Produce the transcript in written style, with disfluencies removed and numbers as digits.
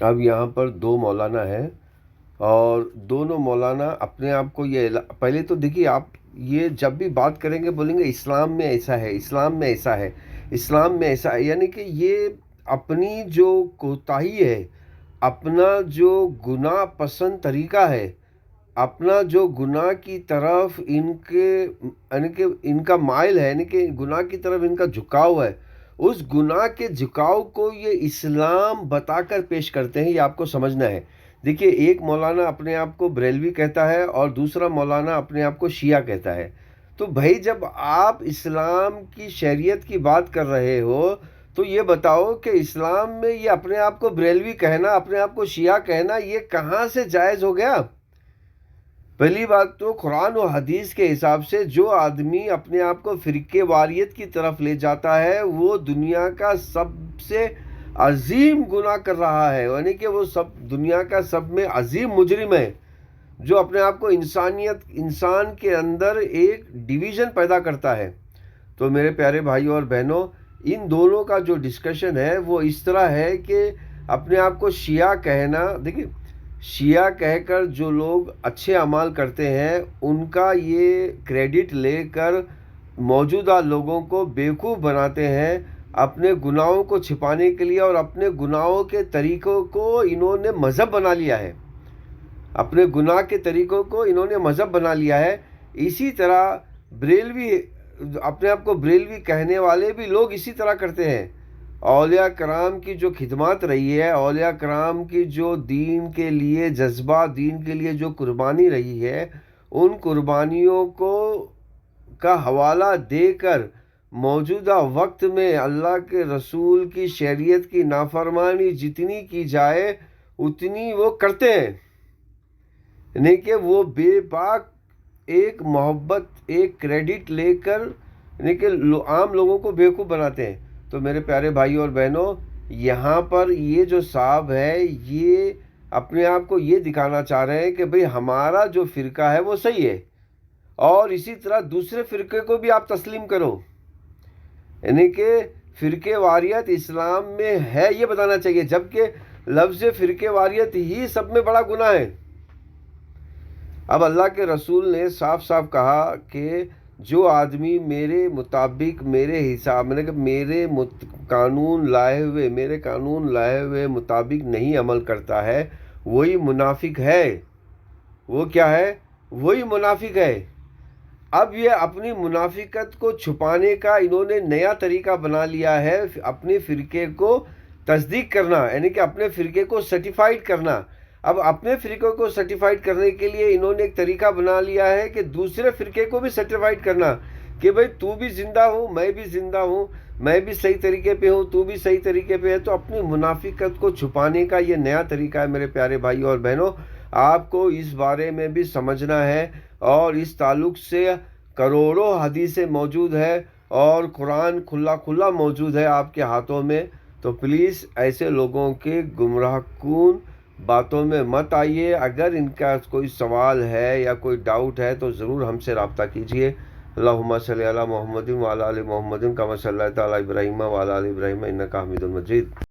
اب یہاں پر دو مولانا ہیں، اور دونوں مولانا اپنے آپ کو پہلے تو دیکھیے، آپ یہ جب بھی بات کریں گے بولیں گے اسلام میں ایسا ہے، اسلام میں ایسا ہے، اسلام میں ایسا ہے، یعنی کہ یہ اپنی جو کوتاہی ہے، اپنا جو گناہ پسند طریقہ ہے، اپنا جو گناہ کی طرف یعنی کہ ان کا مائل ہے، یعنی کہ گناہ کی طرف ان کا جھکاؤ ہے، اس گناہ کے جھکاؤ کو یہ اسلام بتا کر پیش کرتے ہیں، یہ آپ کو سمجھنا ہے۔ دیکھیے، ایک مولانا اپنے آپ کو بریلوی کہتا ہے اور دوسرا مولانا اپنے آپ کو شیعہ کہتا ہے۔ تو بھائی، جب آپ اسلام کی شریعت کی بات کر رہے ہو تو یہ بتاؤ کہ اسلام میں یہ اپنے آپ کو بریلوی کہنا، اپنے آپ کو شیعہ کہنا، یہ کہاں سے جائز ہو گیا؟ پہلی بات تو قرآن و حدیث کے حساب سے جو آدمی اپنے آپ کو فرقے واریت کی طرف لے جاتا ہے وہ دنیا کا سب سے عظیم گناہ کر رہا ہے، یعنی کہ وہ دنیا کا سب میں عظیم مجرم ہے، جو اپنے آپ کو انسان کے اندر ایک ڈویژن پیدا کرتا ہے۔ تو میرے پیارے بھائیوں اور بہنوں، ان دونوں کا جو ڈسکشن ہے وہ اس طرح ہے کہ اپنے آپ کو شیعہ کہنا، دیکھیں، شیعہ کہہ کر جو لوگ اچھے اعمال کرتے ہیں ان کا یہ کریڈٹ لے کر موجودہ لوگوں کو بیوقوف بناتے ہیں اپنے گناہوں کو چھپانے کے لیے، اور اپنے گناہوں کے طریقوں کو انہوں نے مذہب بنا لیا ہے، اپنے گناہ کے طریقوں کو انہوں نے مذہب بنا لیا ہے۔ اسی طرح بریلوی، اپنے آپ کو بریلوی کہنے والے بھی لوگ اسی طرح کرتے ہیں۔ اولیاء کرام کی جو خدمات رہی ہے، اولیاء کرام کی جو دین کے لیے جذبہ، دین کے لیے جو قربانی رہی ہے، ان قربانیوں کا حوالہ دے کر موجودہ وقت میں اللہ کے رسول کی شریعت کی نافرمانی جتنی کی جائے اتنی وہ کرتے ہیں، یعنی کہ وہ بے باک ایک محبت، ایک کریڈٹ لے کر، یعنی کہ عام لوگوں کو بیوقوف بناتے ہیں۔ تو میرے پیارے بھائیوں اور بہنوں، یہاں پر یہ جو صاحب ہے یہ اپنے آپ کو یہ دکھانا چاہ رہے ہیں کہ بھئی ہمارا جو فرقہ ہے وہ صحیح ہے، اور اسی طرح دوسرے فرقے کو بھی آپ تسلیم کرو، یعنی کہ فرقے واریت اسلام میں ہے یہ بتانا چاہیے، جبکہ لفظ فرقے واریت ہی سب میں بڑا گناہ ہے۔ اب اللہ کے رسول نے صاف صاف کہا کہ جو آدمی میرے مطابق، میرے حساب میرے قانون لائے ہوئے مطابق نہیں عمل کرتا ہے وہی منافق ہے۔ وہ کیا ہے؟ وہی منافق ہے۔ اب یہ اپنی منافقت کو چھپانے کا انہوں نے نیا طریقہ بنا لیا ہے، اپنے فرقے کو تصدیق کرنا، یعنی کہ اپنے فرقے کو سرٹیفائیڈ کرنا۔ اب اپنے فرقے کو سرٹیفائیڈ کرنے کے لیے انہوں نے ایک طریقہ بنا لیا ہے کہ دوسرے فرقے کو بھی سرٹیفائیڈ کرنا، کہ بھئی تو بھی زندہ ہوں، میں بھی زندہ ہوں، میں بھی صحیح طریقے پہ ہوں، تو بھی صحیح طریقے پہ ہے۔ تو اپنی منافقت کو چھپانے کا یہ نیا طریقہ ہے میرے پیارے بھائیوں اور بہنوں، آپ کو اس بارے میں بھی سمجھنا ہے، اور اس تعلق سے کروڑوں حدیثیں موجود ہے اور قرآن کھلا موجود ہے آپ کے ہاتھوں میں۔ تو پلیز ایسے لوگوں کے گمراہ کن باتوں میں مت آئیے۔ اگر ان کا کوئی سوال ہے یا کوئی ڈاؤٹ ہے تو ضرور ہم سے رابطہ کیجیے۔ اللہم صلی علی محمد وعلی آل محمد کما صلیت علی ابراہیم وعلی آل ابراہیم انک حمید مجید۔